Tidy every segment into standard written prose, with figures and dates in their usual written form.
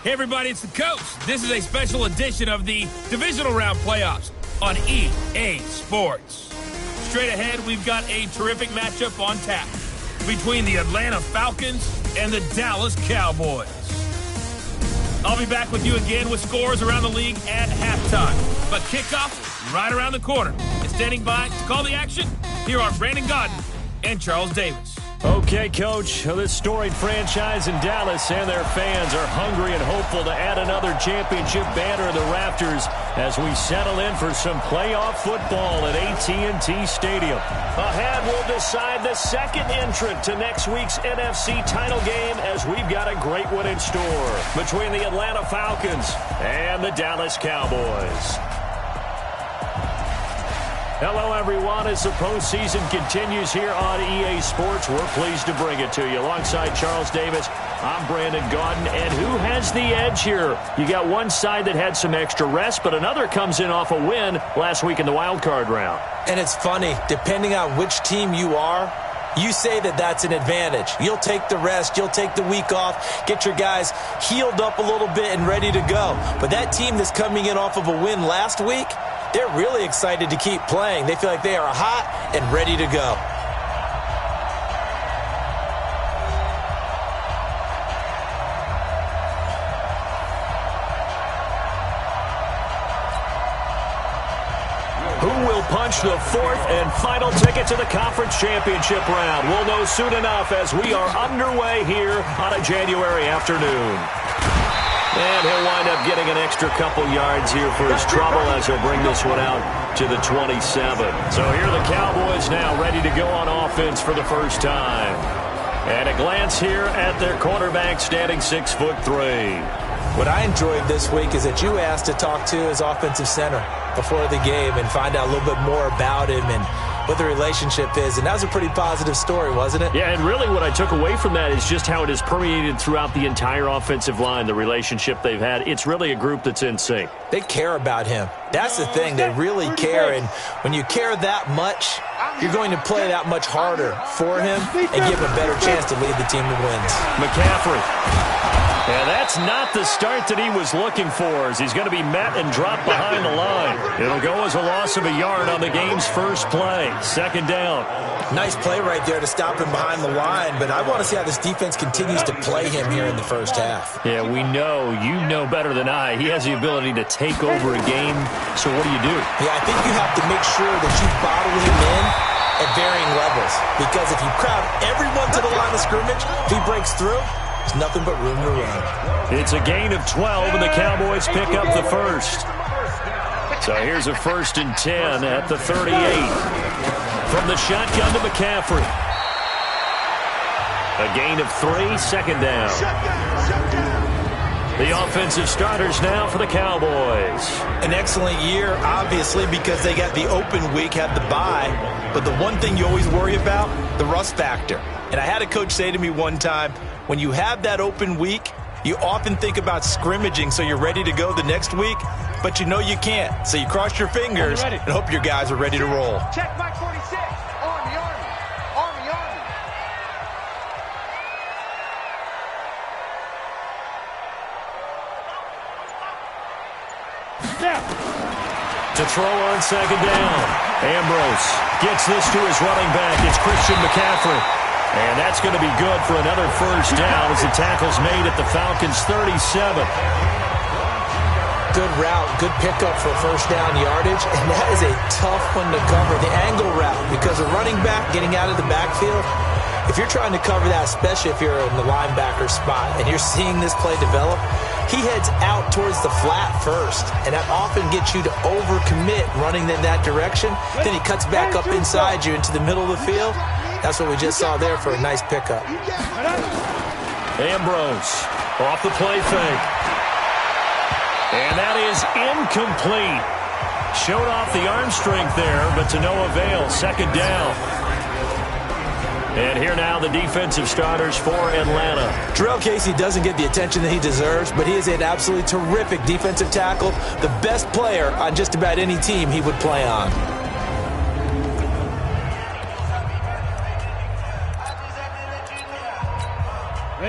Hey everybody, it's the Coach. This is a special edition of the Divisional Round Playoffs on EA Sports. Straight ahead, we've got a terrific matchup on tap between the Atlanta Falcons and the Dallas Cowboys. I'll be back with you again with scores around the league at halftime. But kickoff is right around the corner. And standing by to call the action, here are Brandon Godden and Charles Davis. Okay, Coach, this storied franchise in Dallas and their fans are hungry and hopeful to add another championship banner in the rafters as we settle in for some playoff football at AT&T Stadium. Ahead, we'll decide the second entrant to next week's NFC title game as we've got a great one in store between the Atlanta Falcons and the Dallas Cowboys. Hello, everyone. As the postseason continues here on EA Sports, we're pleased to bring it to you. Alongside Charles Davis, I'm Brandon Godden. And who has the edge here? You got one side that had some extra rest, but another comes in off a win last week in the wild card round. And it's funny, depending on which team you are, you say that that's an advantage. You'll take the rest. You'll take the week off. Get your guys healed up a little bit and ready to go. But that team that's coming in off of a win last week, they're really excited to keep playing. They feel like they are hot and ready to go. Who will punch the fourth and final ticket to the conference championship round? We'll know soon enough as we are underway here on a January afternoon. And he'll wind up getting an extra couple yards here for his trouble as he'll bring this one out to the 27. So here are the Cowboys now ready to go on offense for the first time. And a glance here at their quarterback standing 6'3". What I enjoyed this week is that you asked to talk to his offensive center before the game and find out a little bit more about him and what the relationship is. And that was a pretty positive story, wasn't it? Yeah, and really what I took away from that is just how it has permeated throughout the entire offensive line, the relationship they've had. It's really a group that's in sync. They care about him. That's the thing. They really care. And when you care that much, you're going to play that much harder for him and give him a better chance to lead the team to wins. McCaffrey. And that's not the start that he was looking for as he's going to be met and dropped behind the line. It'll go as a loss of a yard on the game's first play. Second down. Nice play right there to stop him behind the line, but I want to see how this defense continues to play him here in the first half. Yeah, we know. You know better than I. He has the ability to take over a game, so what do you do? Yeah, I think you have to make sure that you bottle him in at varying levels, because if you crowd everyone to the line of scrimmage, if he breaks through, there's nothing but room to run. It's a gain of 12, and the Cowboys pick up the first. So here's a 1st and 10 at the 38. From the shotgun to McCaffrey. A gain of 3, second down. The offensive starters now for the Cowboys. An excellent year, obviously, because they got the open week, had the bye. But the one thing you always worry about, the rust factor. And I had a coach say to me one time, when you have that open week, you often think about scrimmaging so you're ready to go the next week, but you know you can't. So you cross your fingers and hope your guys are ready to roll. Check Mike 46. Army, Army. Army, Army. To throw on second down. Ambrose gets this to his running back. It's Christian McCaffrey. And that's going to be good for another first down as the tackle's made at the Falcons' 37. Good route, good pickup for first down yardage, and that is a tough one to cover. The angle route, because a running back getting out of the backfield, if you're trying to cover that, especially if you're in the linebacker spot and you're seeing this play develop, he heads out towards the flat first, and that often gets you to overcommit running in that direction. Then he cuts back up inside you into the middle of the field. That's what we just saw there for a nice pickup. Ambrose off the play fake. And that is incomplete. Showed off the arm strength there, but to no avail. Second down. And here now the defensive starters for Atlanta. Jarrell Casey doesn't get the attention that he deserves, but he is an absolutely terrific defensive tackle, the best player on just about any team he would play on.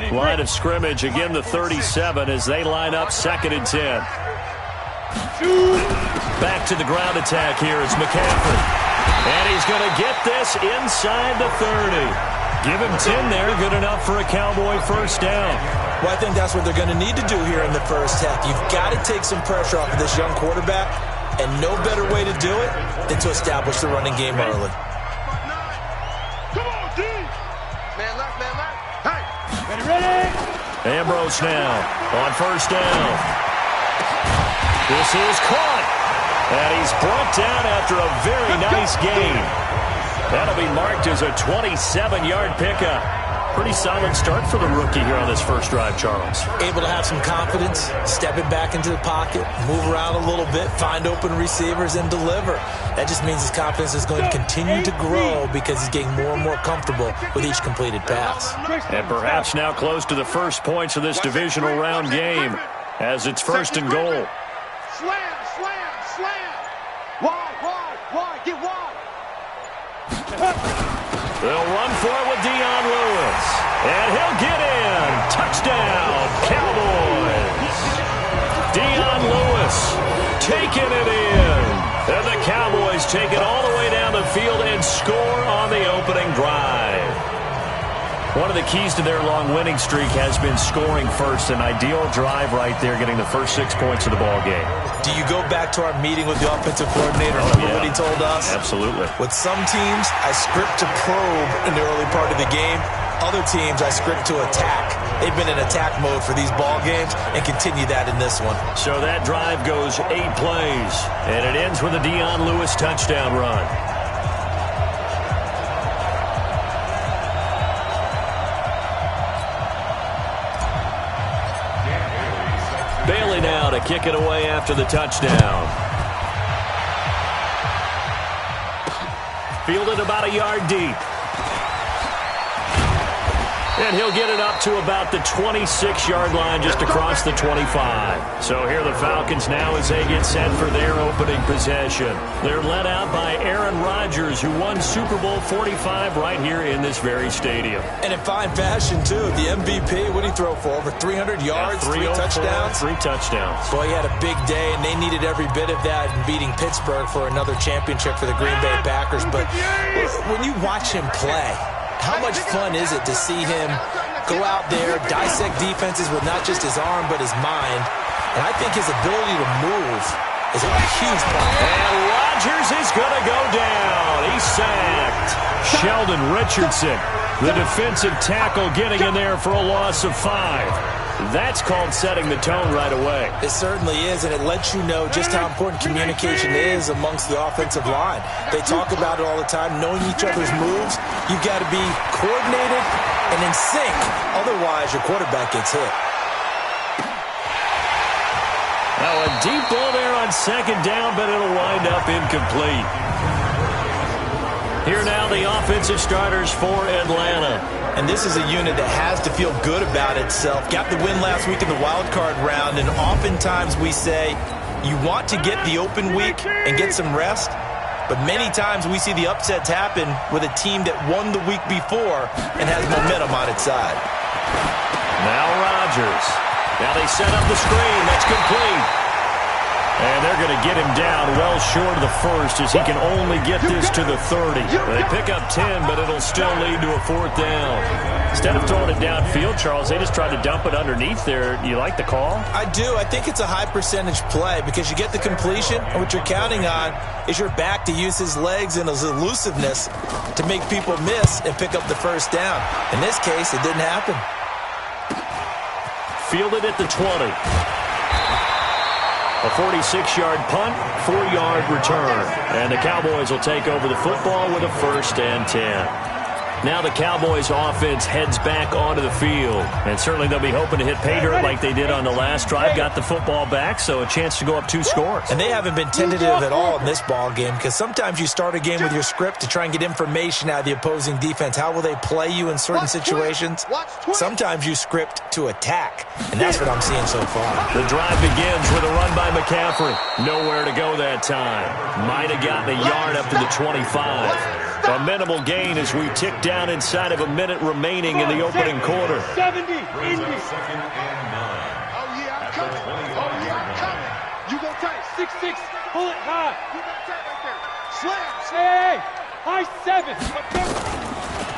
Line of scrimmage, again the 37 as they line up 2nd and 10. Back to the ground attack here. It's McCaffrey. And he's going to get this inside the 30. Give him 10 there. Good enough for a Cowboy first down. Well, I think that's what they're going to need to do here in the first half. You've got to take some pressure off of this young quarterback, and no better way to do it than to establish the running game early. Come on, D. Man left, man left. Hey. Ready. Ambrose now on first down. This is caught. And he's brought down after a very nice gain. That'll be marked as a 27-yard pickup. Pretty solid start for the rookie here on this first drive, Charles. Able to have some confidence, stepping back into the pocket, move around a little bit, find open receivers, and deliver. That just means his confidence is going to continue to grow because he's getting more and more comfortable with each completed pass. And perhaps now close to the first points of this divisional round game as it's 1st and goal. Slam, slam, slam. Wide, get wide. They'll run for it with Dion Lewis. And he'll get in. Touchdown, Cowboys. Dion Lewis taking it in. And the Cowboys take it all the way down the field and score on the opening drive. One of the keys to their long winning streak has been scoring first. An ideal drive right there, getting the first 6 points of the ball game. Do you go back to our meeting with the offensive coordinator? Remember what he told us? Absolutely. With some teams, I script to probe in the early part of the game. Other teams, I script to attack. They've been in attack mode for these ball games and continue that in this one. So that drive goes 8 plays, and it ends with a Dion Lewis touchdown run. Bailey now to kick it away after the touchdown. Fielded about a yard deep. And he'll get it up to about the 26-yard line just across the 25. So here the Falcons now as they get set for their opening possession. They're led out by Aaron Rodgers, who won Super Bowl 45 right here in this very stadium. And in fine fashion, too. The MVP, what did he throw for? Over 300 yards, 3 touchdowns? 3 touchdowns. Boy, he had a big day, and they needed every bit of that in beating Pittsburgh for another championship for the Green Bay Packers. But when you watch him play, how much fun is it to see him go out there, dissect defenses with not just his arm but his mind? And I think his ability to move is a huge part. And Rodgers is going to go down. He's sacked. Sheldon Richardson, the defensive tackle, getting in there for a loss of 5. That's called setting the tone right away. It certainly is, and it lets you know just how important communication is amongst the offensive line. They talk about it all the time, knowing each other's moves. You've got to be coordinated and in sync. Otherwise, your quarterback gets hit. Now a deep ball there on 2nd down, but it'll wind up incomplete. Here now the offensive starters for Atlanta. And this is a unit that has to feel good about itself. Got the win last week in the wild card round, and oftentimes we say you want to get the open week and get some rest, but many times we see the upsets happen with a team that won the week before and has momentum on its side. Now Rodgers. Now they set up the screen. That's complete. And they're going to get him down well short of the first as he can only get this to the 30. They pick up 10, but it'll still lead to a 4th down. Instead of throwing it downfield, Charles, they just tried to dump it underneath there. You like the call? I do. I think it's a high percentage play because you get the completion, and what you're counting on is your back to use his legs and his elusiveness to make people miss and pick up the first down. In this case, it didn't happen. Fielded at the 20. A 46-yard punt, 4-yard return. And the Cowboys will take over the football with a 1st and 10. Now the Cowboys offense heads back onto the field. And certainly they'll be hoping to hit pay dirt like they did on the last drive. Got the football back, so a chance to go up 2 scores. And they haven't been tentative at all in this ball game because sometimes you start a game with your script to try and get information out of the opposing defense. How will they play you in certain situations? Sometimes you script to attack, and that's what I'm seeing so far. The drive begins with a run by McCaffrey. Nowhere to go that time. Might have gotten a yard up to the 25. A minimal gain as we tick down inside of a minute remaining in the opening quarter. 70, Indy. Oh, yeah, I'm coming. Oh, yeah, I'm coming. You go tight. 6-6, pull it high. You go tight right there. Slam. Hey, high 7.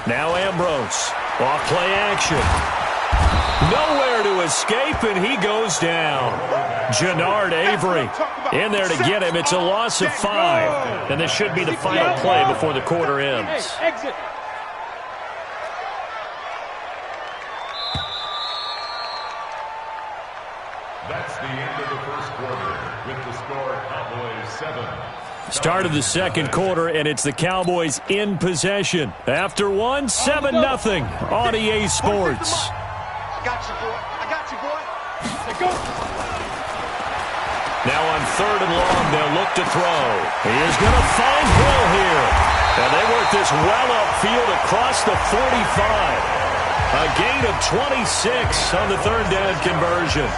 Now Ambrose. Off play action. Nowhere to escape, and he goes down. Jannard Avery in there to get him. It's a loss of 5. And this should be the final play before the quarter ends. Hey, exit. That's the end of the first quarter with the score Cowboys 7. Start of the second quarter, and it's the Cowboys in possession. After 1, 7-0 on EA Sports. I got you, boy. I got you, boy. Let's go. Now on 3rd and long, they'll look to throw. He is going to find Hill here. And they work this well upfield across the 45. A gain of 26 on the 3rd down conversion.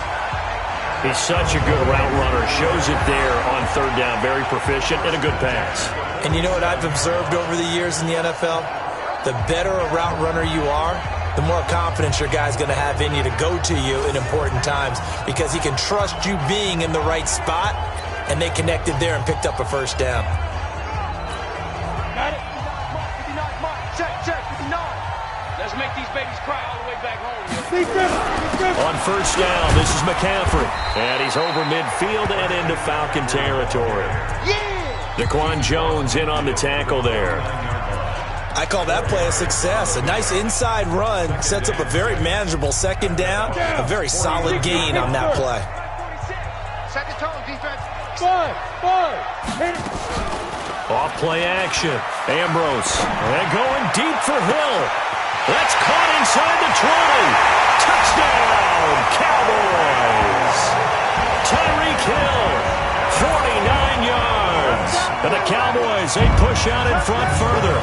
He's such a good route runner. Shows it there on 3rd down. Very proficient and a good pass. And you know what I've observed over the years in the NFL? The better a route runner you are, the more confidence your guy's going to have in you to go to you in important times because he can trust you being in the right spot, and they connected there and picked up a first down. Got it. 59, Mark. Check, 59. Let's make these babies cry all the way back home. On 1st down, this is McCaffrey. And he's over midfield and into Falcon territory. Yeah! Daquan Jones in on the tackle there. I call that play a success. A nice inside run sets up a very manageable 2nd down. A very solid gain on that play. 46. Second tone, defense. 5. Hit it. Off play action. Ambrose. And going deep for Hill. That's caught inside the 20. Touchdown, Cowboys. Tyreek Hill, 49 yards. And the Cowboys, they push out in front further.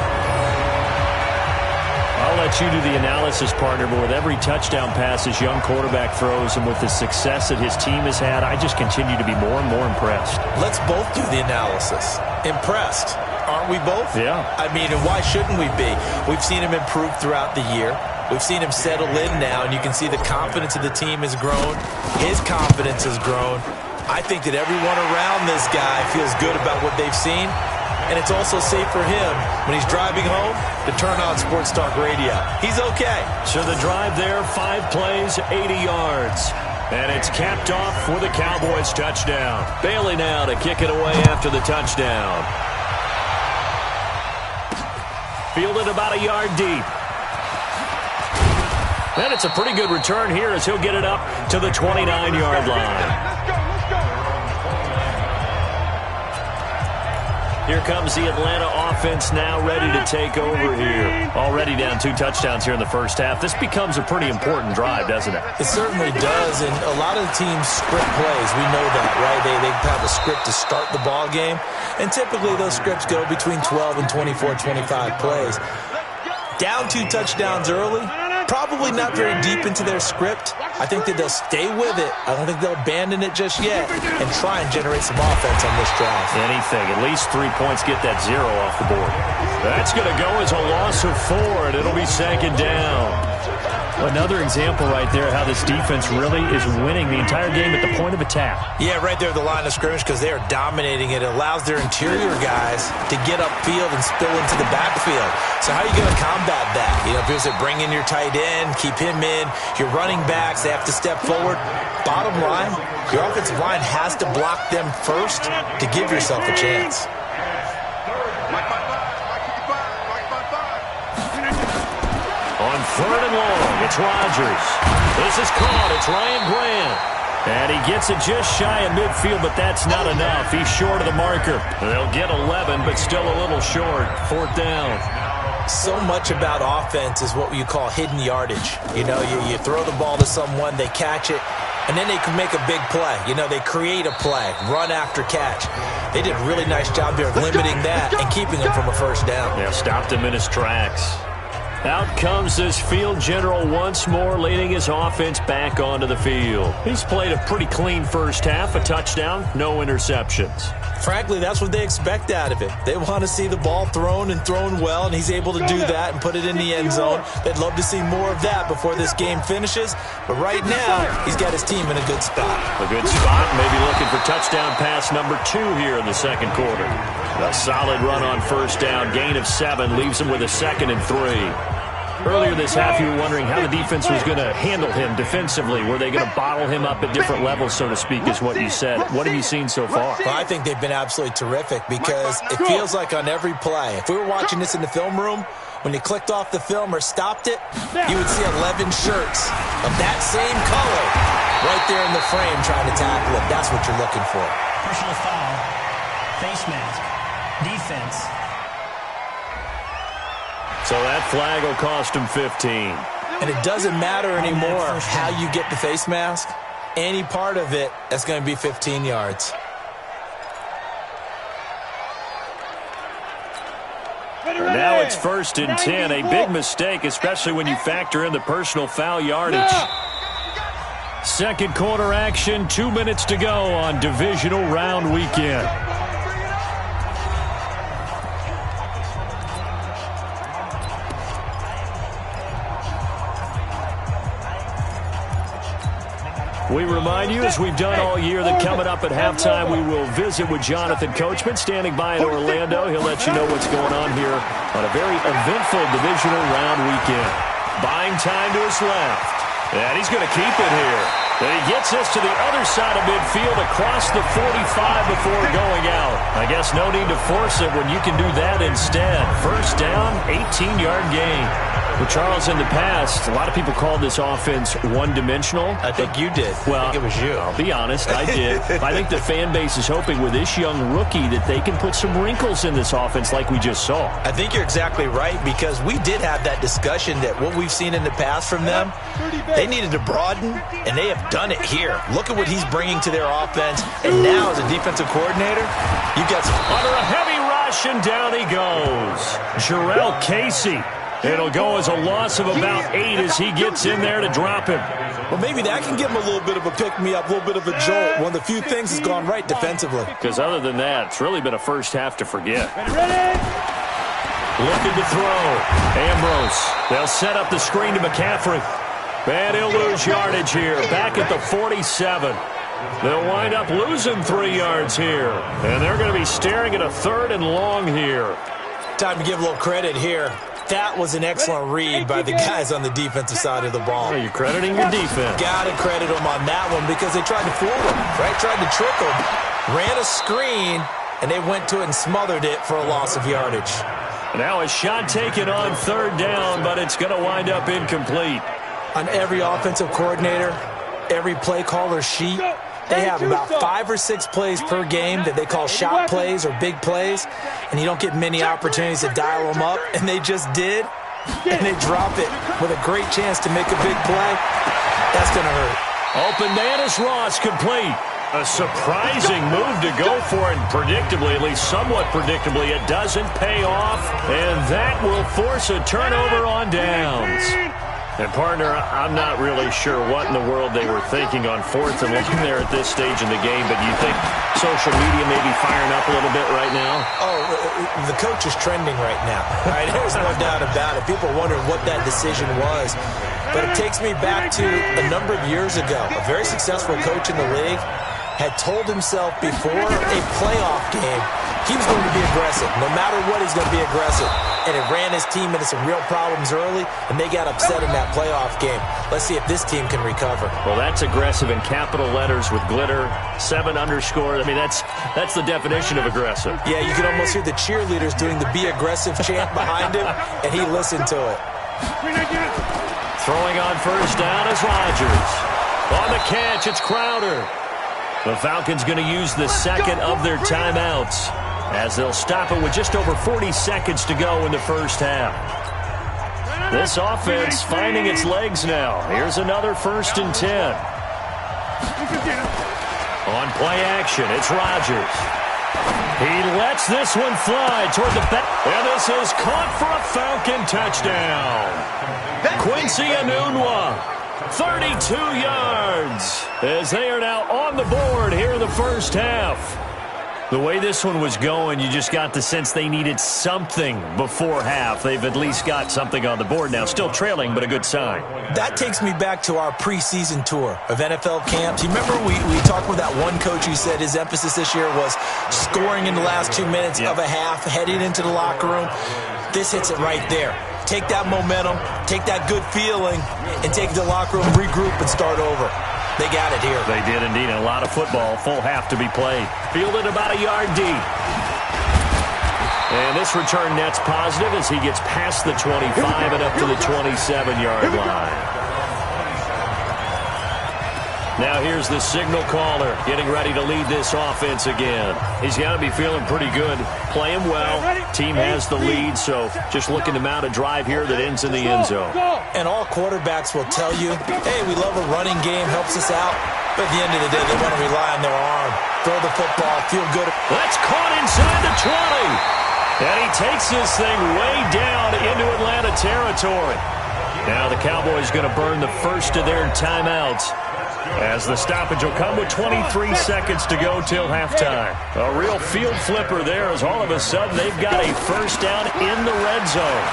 I'll let you do the analysis, partner, but with every touchdown pass this young quarterback throws and with the success that his team has had, I just continue to be more and more impressed. Let's both do the analysis. Impressed. Aren't we both? Yeah. I mean, and why shouldn't we be? We've seen him improve throughout the year. We've seen him settle in now, and you can see the confidence of the team has grown. His confidence has grown. I think that everyone around this guy feels good about what they've seen, and it's also safe for him when he's driving home to turn on Sports Talk Radio. He's okay. So the drive there, 5 plays, 80 yards. And it's capped off for the Cowboys touchdown. Bailey now to kick it away after the touchdown. Fielded about a yard deep. And it's a pretty good return here as he'll get it up to the 29-yard line. Here comes the Atlanta offense now ready to take over here. Already down 2 touchdowns here in the first half. This becomes a pretty important drive, doesn't it? It certainly does, and a lot of the teams script plays. We know that, right? They have a script to start the ball game, and typically those scripts go between 12 and 24, 25 plays. Down 2 touchdowns early, probably not very deep into their script. I think that they'll stay with it. I don't think they'll abandon it just yet and try and generate some offense on this drive. Anything. At least 3 points, get that 0 off the board. That's going to go as a loss of 4, and it'll be 2nd down. Another example right there how this defense really is winning the entire game at the point of attack. Yeah, right there at the line of scrimmage because they are dominating it. It allows their interior guys to get upfield and spill into the backfield. So how are you going to combat that? You know, if you bring in your tight end, keep him in, your running backs, they have to step forward. Bottom line, your offensive line has to block them first to give yourself a chance. On 3rd and long, it's Rodgers. This is caught. It's Ryan Grant. And he gets it just shy of midfield, but that's not enough. He's short of the marker. They'll get 11, but still a little short. 4th down. So much about offense is what you call hidden yardage. You know, you throw the ball to someone, they catch it, and then they can make a big play. You know, they create a play, run after catch. They did a really nice job there of limiting that and keeping him from a first down. Yeah, stopped him in his tracks. Out comes this field general once more, leading his offense back onto the field. He's played a pretty clean first half, a touchdown, no interceptions. Frankly, that's what they expect out of him. They want to see the ball thrown and thrown well, and he's able to do that and put it in the end zone. They'd love to see more of that before this game finishes. But right now, he's got his team in a good spot. A good spot, maybe looking for touchdown pass number 2 here in the second quarter. A solid run on first down, gain of 7, leaves him with a 2nd and 3. Earlier this half, you were wondering how the defense was going to handle him defensively. Were they going to bottle him up at different levels, so to speak, is what you said. What have you seen so far? Well, I think they've been absolutely terrific because it feels like on every play, if we were watching this in the film room, when you clicked off the film or stopped it, you would see 11 shirts of that same color right there in the frame trying to tackle him. That's what you're looking for. Personal foul, face mask, defense. So that flag will cost him 15. And it doesn't matter anymore how you get the face mask. Any part of it, that's going to be 15 yards. And now it's 1st and 10. A big mistake, especially when you factor in the personal foul yardage. Second quarter action, 2 minutes to go on divisional round weekend. We remind you, as we've done all year, that coming up at halftime, we will visit with Jonathan Coachman, standing by in Orlando. He'll let you know what's going on here on a very eventful divisional round weekend. Buying time to his left. And he's going to keep it here. And he gets this to the other side of midfield across the 45 before going out. I guess no need to force it when you can do that instead. First down, 18-yard gain. Well, Charles, in the past, a lot of people called this offense one-dimensional. I think you did. Well, I think it was you. I'll be honest, I did. I think the fan base is hoping with this young rookie that they can put some wrinkles in this offense like we just saw. I think you're exactly right because we did have that discussion that what we've seen in the past from them, they needed to broaden, and they have done it here. Look at what he's bringing to their offense. And now, as a defensive coordinator, you've got some... Under a heavy rush, and down he goes. Jarrell Casey. It'll go as a loss of about 8 as he gets in there to drop him. Well, maybe that can give him a little bit of a pick-me-up, a little bit of a jolt. One of the few things that's gone right defensively. Because other than that, it's really been a first half to forget. Looking to throw. Ambrose. They'll set up the screen to McCaffrey. And he'll lose yardage here. Back at the 47. They'll wind up losing 3 yards here. And they're going to be staring at a 3rd and long here. Time to give a little credit here. That was an excellent read by the guys on the defensive side of the ball. Well, you're crediting your defense. Got to credit them on that one because they tried to fool them, right? Tried to trick them. Ran a screen, and they went to it and smothered it for a loss of yardage. Now a shot taken on 3rd down, but it's going to wind up incomplete. On every offensive coordinator, every play caller sheet, they have about 5 or 6 plays per game that they call shot plays or big plays, and you don't get many opportunities to dial them up, and they just did, and they drop it with a great chance to make a big play. That's going to hurt. Open man is Ross, complete. A surprising move to go for it, and predictably, at least somewhat predictably, it doesn't pay off, and that will force a turnover on downs. And, partner, I'm not really sure what in the world they were thinking on 4th and long there at this stage in the game, but you think social media may be firing up a little bit right now? Oh, the coach is trending right now. Right? There's no doubt about it. People are wondering what that decision was. But it takes me back to a number of years ago. A very successful coach in the league had told himself before a playoff game he was going to be aggressive. No matter what, he's going to be aggressive. And it ran his team into some real problems early, and they got upset in that playoff game. Let's see if this team can recover. Well, that's aggressive in capital letters with glitter, 7 underscore. I mean, that's the definition of aggressive. Yeah, you can almost hear the cheerleaders doing the be aggressive chant behind him, and he listened to it. Throwing on 1st down is Rodgers. On the catch, it's Crowder. The Falcons going to use the 2nd of their timeouts as they'll stop it with just over 40 seconds to go in the first half. This offense finding its legs now. Here's another 1st and 10. On play action, it's Rodgers. He lets this one fly toward the back. And this is caught for a Falcon touchdown. Quincy Enunwa, 32 yards, as they are now on the board here in the first half. The way this one was going, you just got the sense they needed something before half. They've at least got something on the board now. Still trailing, but a good sign. That takes me back to our preseason tour of NFL camps. You remember we talked with that one coach who said his emphasis this year was scoring in the last 2 minutes of a half, heading into the locker room. This hits it right there. Take that momentum, take that good feeling, and take it to the locker room, regroup, and start over. They got it here. They did indeed. A lot of football, full half to be played. Fielded about a yard deep. And this return net's positive as he gets past the 25 and up to the 27-yard line. Now here's the signal caller getting ready to lead this offense again. He's got to be feeling pretty good, playing well. Team has the lead, so just looking to mount a drive here that ends in the end zone. And all quarterbacks will tell you, hey, we love a running game, helps us out. But at the end of the day, they want to rely on their arm. Throw the football, feel good. That's caught inside the 20. And he takes this thing way down into Atlanta territory. Now the Cowboys going to burn the first of their timeouts, as the stoppage will come with 23 seconds to go till halftime. A real field flipper there, as all of a sudden they've got a first down in the red zone.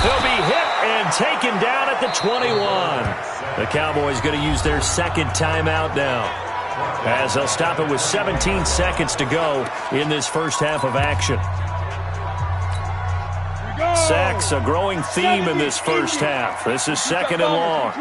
They'll be hit and taken down at the 21. The Cowboys going to use their second timeout now, as they'll stop it with 17 seconds to go in this first half of action. Sacks, a growing theme in this first half. This is second and long.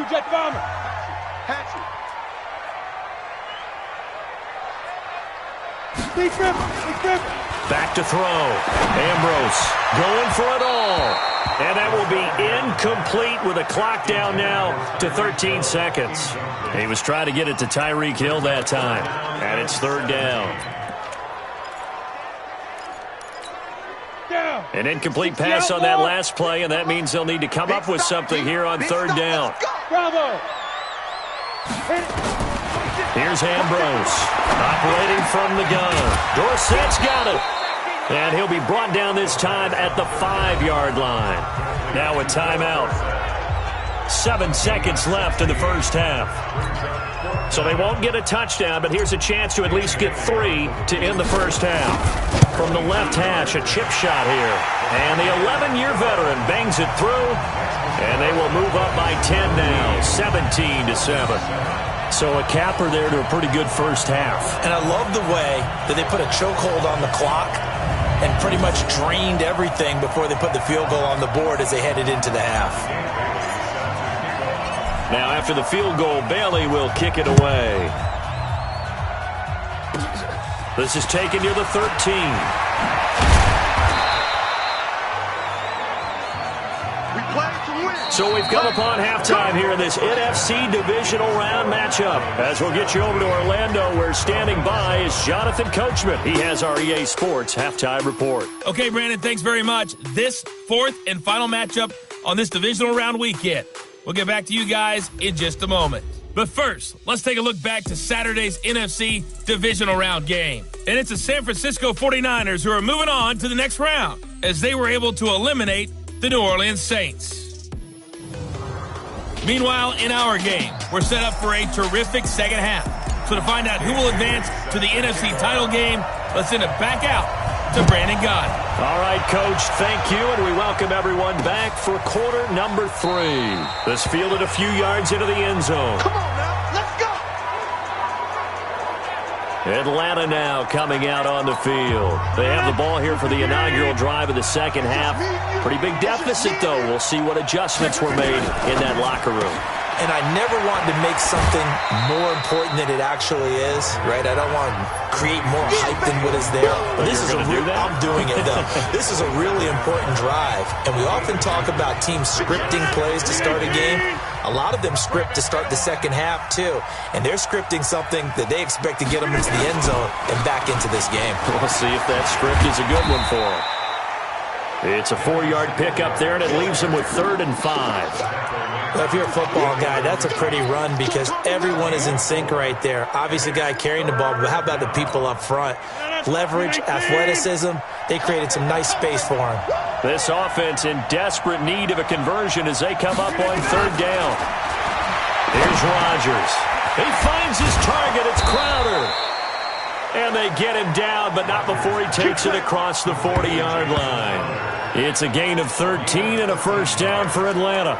Back to throw. Ambrose going for it all. And that will be incomplete with a clock down now to 13 seconds. He was trying to get it to Tyreek Hill that time. And it's third down. An incomplete pass on that last play, and that means they'll need to come up with something here on third down. Bravo! Here's Ambrose, operating from the gun. Dorsett's got it. And he'll be brought down this time at the 5-yard line. Now a timeout. 7 seconds left in the first half. So they won't get a touchdown, but here's a chance to at least get 3 to end the first half. From the left hash, a chip shot here. And the 11-year veteran bangs it through. And they will move up by 10 now, 17-7. So a capper there to a pretty good first half. And I love the way that they put a chokehold on the clock and pretty much drained everything before they put the field goal on the board as they headed into the half. Now after the field goal, Bailey will kick it away. This is taken near the 13. So we've come upon halftime here in this NFC divisional round matchup. As we'll get you over to Orlando, where standing by is Jonathan Coachman. He has our EA Sports halftime report. Okay, Brandon, thanks very much. This fourth and final matchup on this divisional round weekend. We'll get back to you guys in just a moment. But first, let's take a look back to Saturday's NFC divisional round game. And it's the San Francisco 49ers who are moving on to the next round, as they were able to eliminate the New Orleans Saints. Meanwhile, in our game, we're set up for a terrific second half. So to find out who will advance to the NFC title game, let's send it back out to Brandon Gaudin. All right, Coach, thank you, and we welcome everyone back for quarter number 3. This fielded a few yards into the end zone. Come on now, let's go! Atlanta now coming out on the field. They have the ball here for the inaugural drive of the second half. Pretty big deficit, though. We'll see what adjustments were made in that locker room. And I never want to make something more important than it actually is, right? I don't want to create more hype than what is there. But this is I'm doing it, though. This is a really important drive. And we often talk about teams scripting plays to start a game. A lot of them script to start the second half, too. And they're scripting something that they expect to get them into the end zone and back into this game. We'll see if that script is a good one for them. It's a 4-yard pickup there, and it leaves them with 3rd and 5. If you're a football guy, that's a pretty run because everyone is in sync right there. Obviously, the guy carrying the ball, but how about the people up front? Leverage, athleticism, they created some nice space for him. This offense in desperate need of a conversion as they come up on third down. Here's Rodgers. He finds his target. It's Crowder. And they get him down, but not before he takes it across the 40-yard line. It's a gain of 13 and a first down for Atlanta.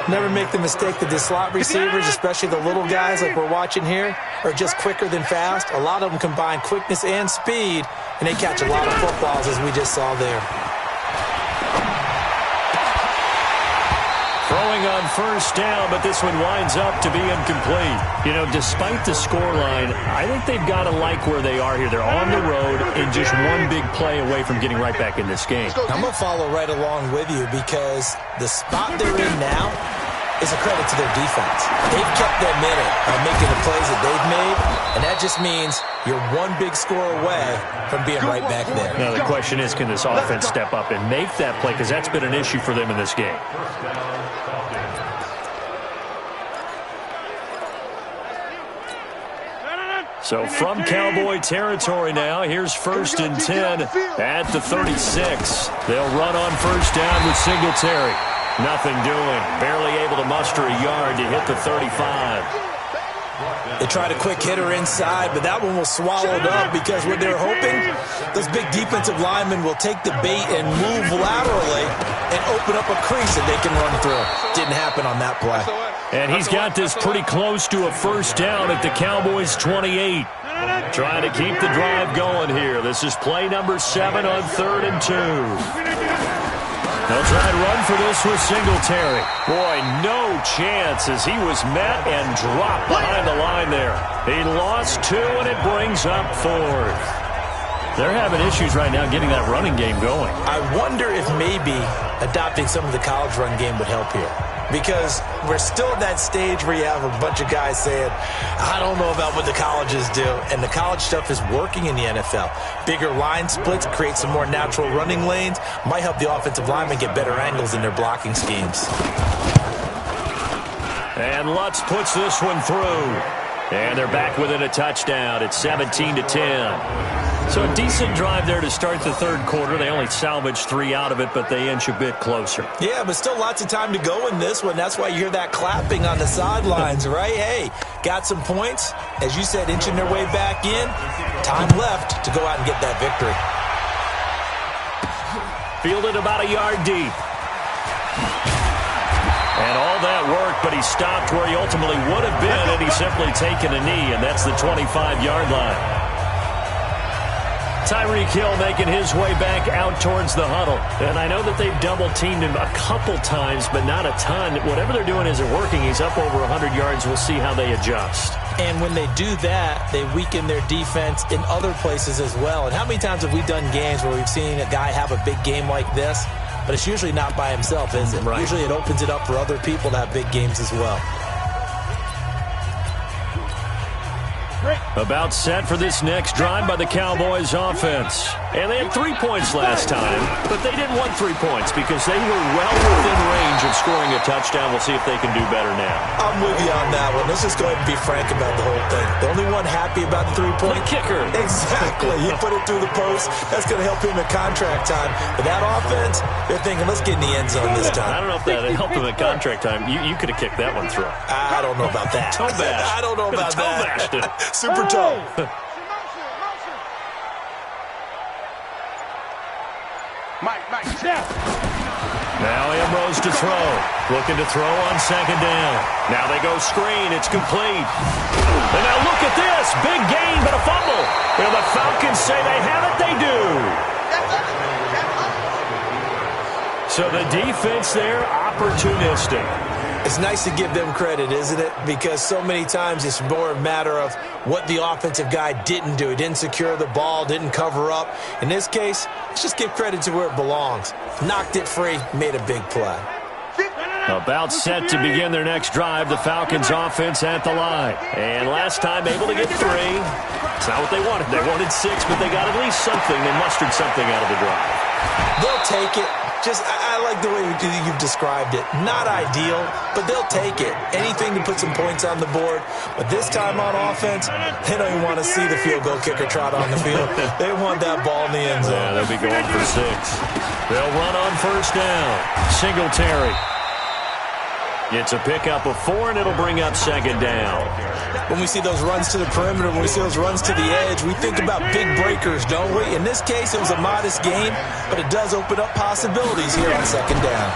Never make the mistake that the slot receivers, especially the little guys like we're watching here, are just quicker than fast. A lot of them combine quickness and speed, and they catch a lot of footballs, as we just saw there. Throwing on first down, but this one winds up to be incomplete. You know, despite the scoreline, I think they've got to like where they are here. They're on the road and just one big play away from getting right back in this game. I'm going to follow right along with you because the spot they're in now is a credit to their defense. They've kept them in it by making the plays that they've made, and that just means you're one big score away from being right back there. Now, the question is, can this offense step up and make that play? Because that's been an issue for them in this game. So from Cowboy territory now, here's 1st and 10 at the 36. They'll run on first down with Singletary. Nothing doing. Barely able to muster a yard to hit the 35. They tried a quick hitter inside, but that one was swallowed up because what they're hoping, those big defensive linemen will take the bait and move laterally and open up a crease that they can run through. Didn't happen on that play. And he's got this pretty close to a first down at the Cowboys' 28. Trying to keep the drive going here. This is play number 7 on 3rd and 2. They'll try and run for this with Singletary. Boy, no chance as he was met and dropped behind the line there. He lost 2, and it brings up 4th. They're having issues right now getting that running game going. I wonder if maybe adopting some of the college run game would help here. Because we're still at that stage where you have a bunch of guys saying, I don't know about what the colleges do. And the college stuff is working in the NFL. Bigger line splits, create some more natural running lanes. Might help the offensive linemen get better angles in their blocking schemes. And Lutz puts this one through. And they're back within a touchdown. It's 17-10. So a decent drive there to start the third quarter. They only salvaged 3 out of it, but they inch a bit closer. Yeah, but still lots of time to go in this one. That's why you hear that clapping on the sidelines, right? Hey, got some points. As you said, inching their way back in. Time left to go out and get that victory. Fielded about a yard deep. And all that work, but he stopped where he ultimately would have been, and he's simply taken a knee, and that's the 25-yard line. Tyreek Hill making his way back out towards the huddle. And I know that they've double-teamed him a couple times, but not a ton. Whatever they're doing isn't working. He's up over 100 yards. We'll see how they adjust. And when they do that, they weaken their defense in other places as well. And how many times have we done games where we've seen a guy have a big game like this? But it's usually not by himself, is it? Right. Usually it opens it up for other people to have big games as well. About set for this next drive by the Cowboys offense. And they had 3 points last time, but they didn't want 3 points because they were well within range of scoring a touchdown. We'll see if they can do better now. I'm with you on that one. Let's just go ahead and be frank about the whole thing. The only one happy about the 3-point kicker. Exactly. He put it through the post. That's going to help him at contract time. But that offense, they're thinking, let's get in the end zone this time. I don't know if that helped him at contract time. You could have kicked that one through. I don't know about that. Toe bash. I don't know about toe bashed it. Super toe. Mike, snap. Now Ambrose to throw. Looking to throw on second down. Now they go screen. It's complete. And now look at this. Big gain, but a fumble. Well, the Falcons say they have it. They do. So the defense there, opportunistic. It's nice to give them credit, isn't it? Because so many times it's more a matter of what the offensive guy didn't do. He didn't secure the ball, didn't cover up. In this case, let's just give credit to where it belongs. Knocked it free, made a big play. About set to begin their next drive, the Falcons offense at the line. And last time able to get 3. It's not what they wanted. They wanted 6, but they got at least something. They mustered something out of the drive. They'll take it. I like the way you've described it. Not ideal, but they'll take it. Anything to put some points on the board. But this time on offense, they don't even want to see the field goal kicker trot on the field. They want that ball in the end zone. Yeah, they'll be going for 6. They'll run on first down. Singletary. It's a pickup of 4, and it'll bring up second down. When we see those runs to the perimeter, when we see those runs to the edge, we think about big breakers, don't we? In this case, it was a modest gain, but it does open up possibilities here on second down.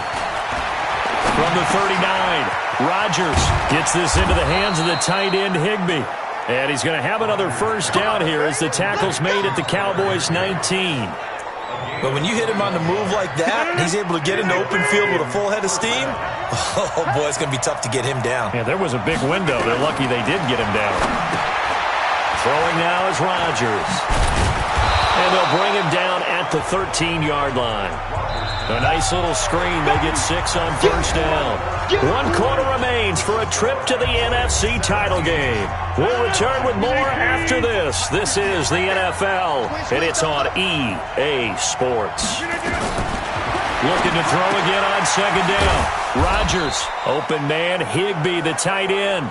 From the 39, Rodgers gets this into the hands of the tight end, Higbee. And he's going to have another first down here as the tackle's made at the Cowboys' 19. But when you hit him on the move like that, he's able to get into open field with a full head of steam. Oh, boy, it's going to be tough to get him down. Yeah, there was a big window. They're lucky they did get him down. Throwing now is Rodgers. And they'll bring him down at the 13-yard line. A nice little screen. They get 6 on first down. 1 quarter remains for a trip to the NFC title game. We'll return with more after this. This is the NFL, and it's on EA Sports. Looking to throw again on second down. Rodgers, open man, Higbee, the tight end.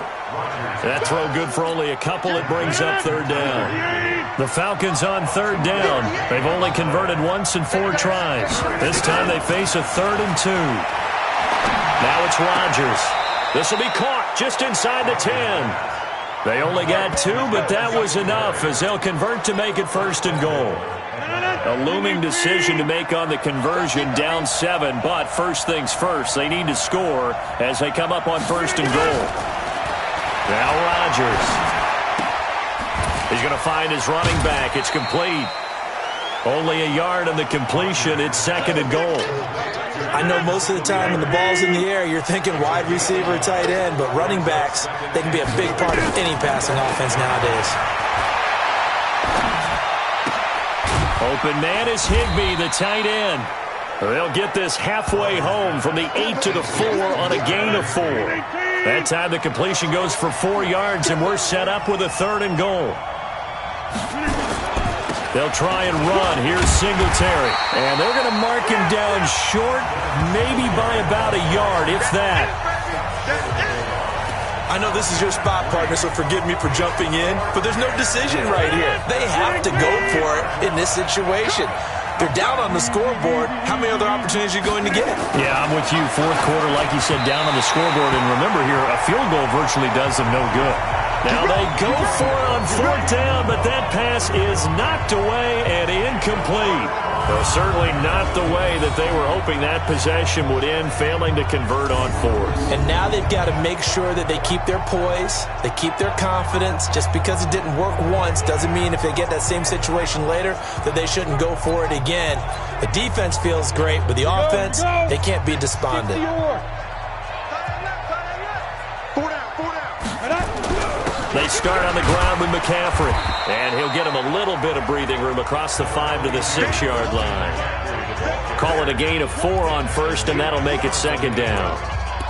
That throw good for only a couple. It brings up third down. The Falcons on third down. They've only converted once in 4 tries. This time they face a 3rd and 2. Now it's Rodgers. This will be caught just inside the 10. They only got 2, but that was enough as they'll convert to make it 1st and goal. A looming decision to make on the conversion, down 7, but first things first, they need to score as they come up on 1st and goal. Now Rodgers. He's going to find his running back. It's complete. Only a yard on the completion. It's 2nd and goal. I know most of the time when the ball's in the air, you're thinking wide receiver, tight end, but running backs, they can be a big part of any passing offense nowadays. Open man is Higbee, the tight end. They'll get this halfway home from the 8 to the 4 on a gain of 4. That time the completion goes for 4 yards, and we're set up with a 3rd and goal. They'll try and run. Here's Singletary. And they're going to mark him down short, maybe by about a yard, if that. I know this is your spot, partner, so forgive me for jumping in, but there's no decision right here. They have to go for it in this situation. They're down on the scoreboard. How many other opportunities are you going to get? Yeah, I'm with you. 4th quarter, like you said, down on the scoreboard. And remember here, a field goal virtually does them no good. Now they go for it on 4th down, but that pass is knocked away and incomplete. Well, certainly not the way that they were hoping that possession would end, failing to convert on 4th. And now they've got to make sure that they keep their poise, they keep their confidence. Just because it didn't work once doesn't mean if they get that same situation later that they shouldn't go for it again. The defense feels great, but the offense, they can't be despondent. They start on the ground with McCaffrey, and he'll get him a little bit of breathing room across the 5 to the 6-yard line. Call it a gain of 4 on first, and that'll make it 2nd down.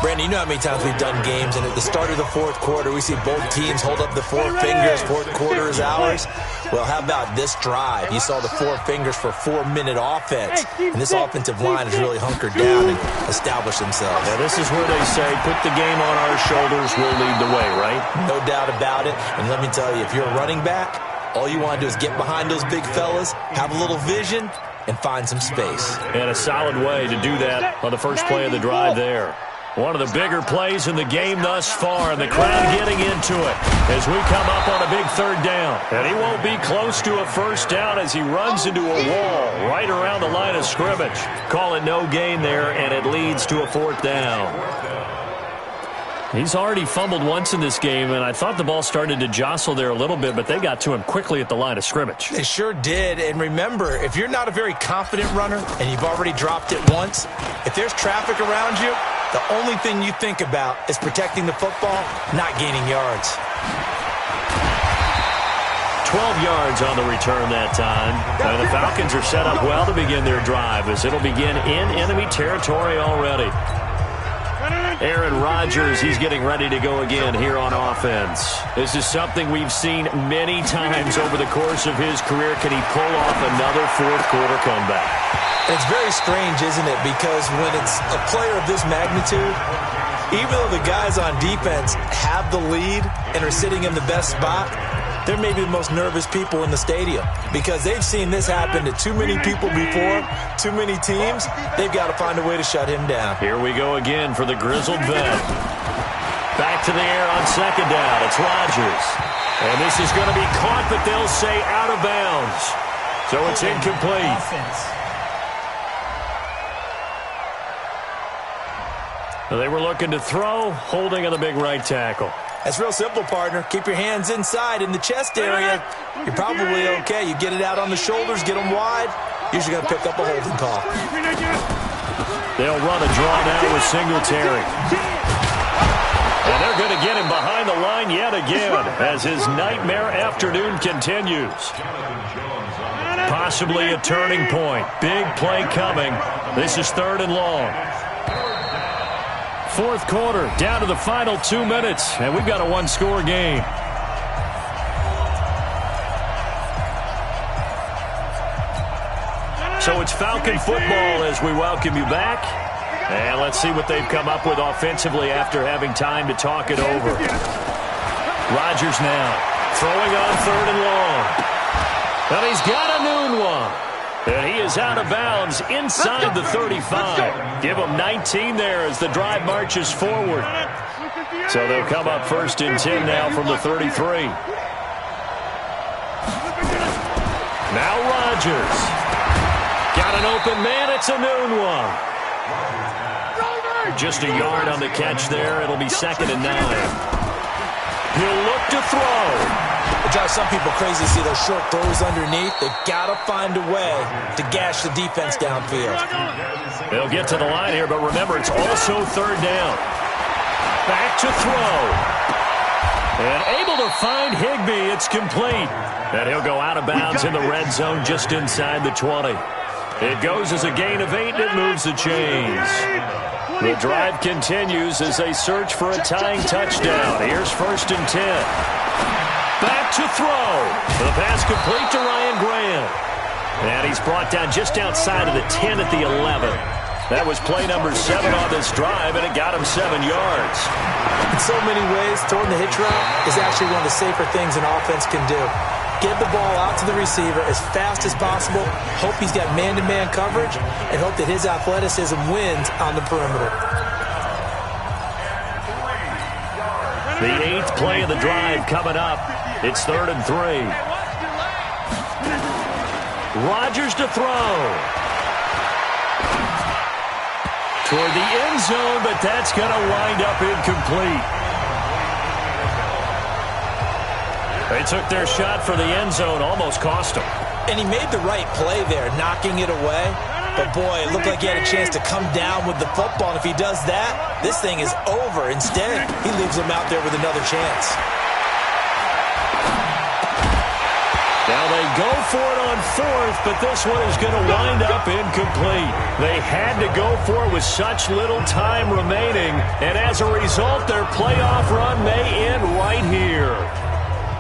Brandon, you know how many times we've done games, and at the start of the 4th quarter, we see both teams hold up the 4 fingers, 4th quarter is ours. Well, how about this drive? You saw the 4 fingers for 4-minute offense, and this offensive line has really hunkered down and established themselves. Yeah, this is where they say, put the game on our shoulders, we'll lead the way, right? No doubt about it, and let me tell you, if you're a running back, all you want to do is get behind those big fellas, have a little vision, and find some space. And a solid way to do that on the first play of the drive there. One of the bigger plays in the game thus far, and the crowd getting into it as we come up on a big 3rd down. And he won't be close to a first down as he runs into a wall right around the line of scrimmage. Call it no gain there, and it leads to a 4th down. He's already fumbled once in this game, and I thought the ball started to jostle there a little bit, but they got to him quickly at the line of scrimmage. They sure did, and remember, if you're not a very confident runner and you've already dropped it once, if there's traffic around you, the only thing you think about is protecting the football, not gaining yards. 12 yards on the return that time. And the Falcons are set up well to begin their drive as it'll begin in enemy territory already. Aaron Rodgers, he's getting ready to go again here on offense. This is something we've seen many times over the course of his career. Can he pull off another fourth-quarter comeback? It's very strange, isn't it? Because when it's a player of this magnitude, even though the guys on defense have the lead and are sitting in the best spot, they're maybe the most nervous people in the stadium because they've seen this happen to too many people before, too many teams. They've got to find a way to shut him down. Here we go again for the grizzled vet. Back to the air on second down. It's Rodgers. And this is going to be caught, but they'll say out of bounds. So it's incomplete. Offense. They were looking to throw, holding on the big right tackle. That's real simple, partner. Keep your hands inside in the chest area. You're probably okay. You get it out on the shoulders, get them wide. Usually going to pick up a holding call. They'll run a draw now with Singletary. And they're going to get him behind the line yet again as his nightmare afternoon continues. Possibly a turning point. Big play coming. This is 3rd and long. Fourth quarter, down to the final 2 minutes, and we've got a one-score game. So it's Falcon football as we welcome you back. And let's see what they've come up with offensively after having time to talk it over. Rodgers now throwing on 3rd and long. And he's got a noon one. And he is out of bounds inside the 35. Give him 19 there as the drive marches forward. So they'll come up 1st and 10 now from the 33. Now Rodgers. Got an open man. It's a noon one. Just a yard on the catch there. It'll be 2nd and 9. He'll look to throw. It drives some people crazy to see those short throws underneath. They've got to find a way to gash the defense downfield. They'll get to the line here, but remember, it's also 3rd down. Back to throw. And able to find Higbee. It's complete. And he'll go out of bounds in the red zone just inside the 20. It goes as a gain of 8, and it moves the chains. The drive continues as they search for a tying touchdown. Here's 1st and 10. Back to throw. The pass complete to Ryan Grant. And he's brought down just outside of the 10 at the 11. That was play number 7 on this drive, and it got him 7 yards. In so many ways, throwing the hitch route is actually one of the safer things an offense can do. Get the ball out to the receiver as fast as possible, hope he's got man-to-man coverage, and hope that his athleticism wins on the perimeter. The 8th play of the drive coming up. It's 3rd and 3. Rodgers to throw. Toward the end zone, but that's going to wind up incomplete. They took their shot for the end zone, almost cost them. And he made the right play there, knocking it away. But, boy, it looked like he had a chance to come down with the football. And if he does that, this thing is over. Instead, he leaves him out there with another chance. Now they go for it on 4th, but this one is going to wind up incomplete. They had to go for it with such little time remaining, and as a result, their playoff run may end right here.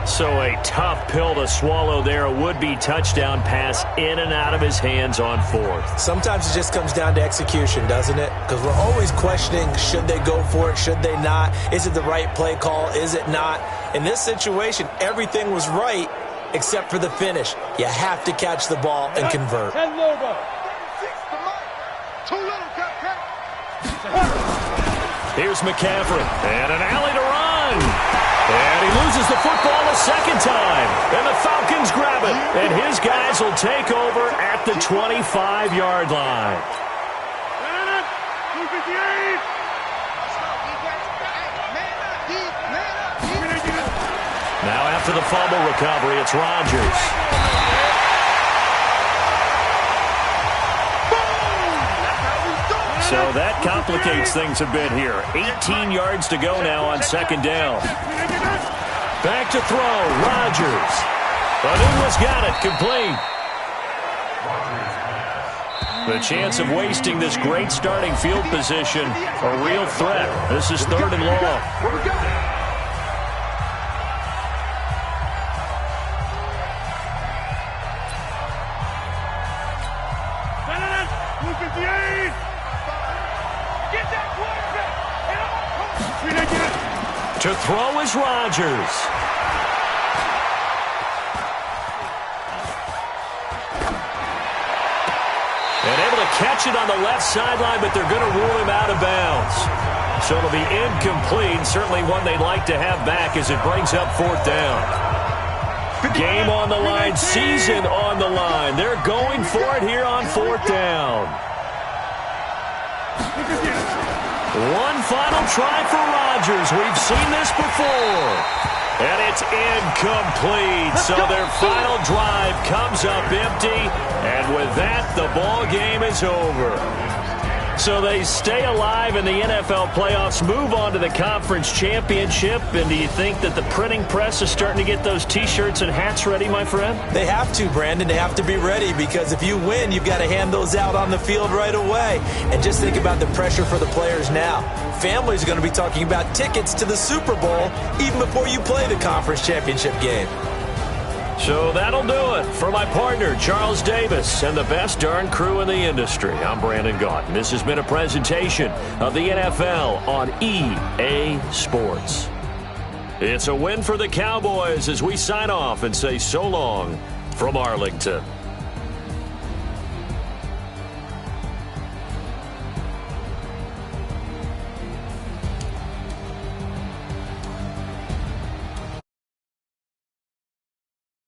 So a tough pill to swallow there. A would-be touchdown pass in and out of his hands on 4th. Sometimes it just comes down to execution, doesn't it? Because we're always questioning, should they go for it, should they not? Is it the right play call, is it not? In this situation, everything was right, except for the finish. You have to catch the ball and convert. Here's McCaffrey, and an alley to run. And he loses the football a second time. And the Falcons grab it. And his guys will take over at the 25-yard line. Now after the fumble recovery, it's Rodgers. So that complicates things a bit here. 18 yards to go now on 2nd down. Back to throw, Rodgers. But Inwas got it, complete. The chance of wasting this great starting field position, a real threat. This is 3rd and long. To throw is Rodgers. And able to catch it on the left sideline, but they're going to rule him out of bounds. So it'll be incomplete. Certainly one they'd like to have back as it brings up 4th down. Game on the line, season on the line. They're going for it here on 4th down. One final try for Rodgers. We've seen this before. And it's incomplete. So their final drive comes up empty. And with that, the ball game is over. So they stay alive in the NFL playoffs, move on to the conference championship. And do you think that the printing press is starting to get those T-shirts and hats ready, my friend? They have to, Brandon. They have to be ready because if you win, you've got to hand those out on the field right away. And just think about the pressure for the players now. Families are going to be talking about tickets to the Super Bowl even before you play the conference championship game. So that'll do it for my partner, Charles Davis, and the best darn crew in the industry. I'm Brandon Gaudin. This has been a presentation of the NFL on EA Sports. It's a win for the Cowboys as we sign off and say so long from Arlington.